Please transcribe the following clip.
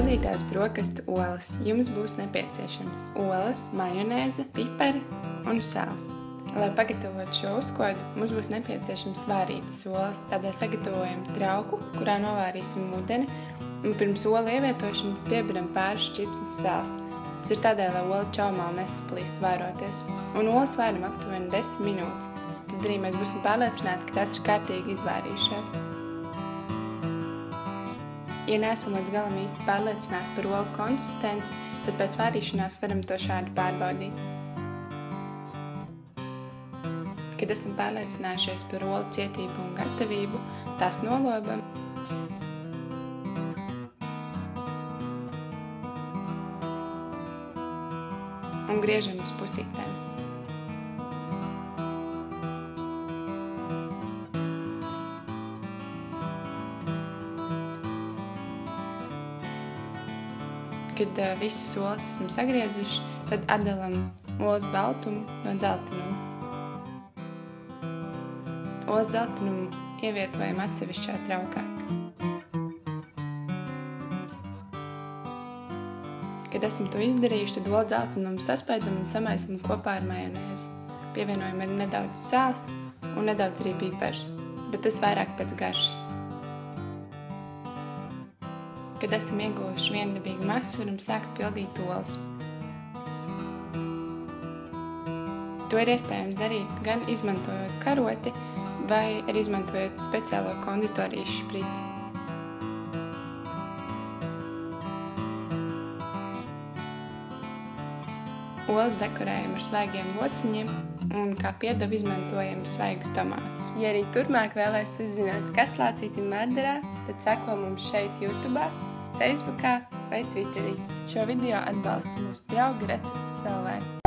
Saldītās brokastu olas. Jums būs nepieciešams olas, majonēze, pipari un sāls. Lai pagatavotu šo uzkodu, mums būs nepieciešams vārītas olas. Tādēļ sagatavojam trauku, kurā novārīsim ūdeni, un pirms olu ievietošanas pieberam pāris šķipsnes sāls. Tas ir tādēļ, lai olu čaumāli nesaplīst vairoties. Un olas vairam aptuveni 10 minūtes. Tad arī mēs būsim pārliecināti, ka tās ir kārtīgi izvairījušās. Ja neesam līdz galam īsti pārliecināti par olu konsistenci, tad pēc vārīšanās varam to šādi pārbaudīt. Kad esam pārliecinājušies par olu cietību un gatavību, tās nolobam un griežam uz pusītēm. Kad visas olas esam sagriezuši, tad atdalam olas baltumu no dzeltenumu. Olas dzeltenumu ievietojam atsevišķā traukā. Kad esam to izdarījuši, tad olu dzeltenumu saspaidam un samaisam kopā ar majonēzi. Pievienojam arī nedaudz sāls un nedaudz arī pipars, bet tas vairāk pēc garšas. Kad esam ieguvuši viendabīgu masu, varam sākt pildīt olas. To ir iespējams darīt gan izmantojot karoti, vai arī izmantojot speciālo konditorijas šprici. Olas dekorējam ar svaigiem lociņiem un kā piedevu izmantojam svaigus tomātus. Ja arī turpmāk vēlēs uzzināt, kas lācītim mērderā, tad seko mums šeit YouTube'ā, Facebookā vai Twitterī. Šo video atbalsta mūsu draugi Receptes LV.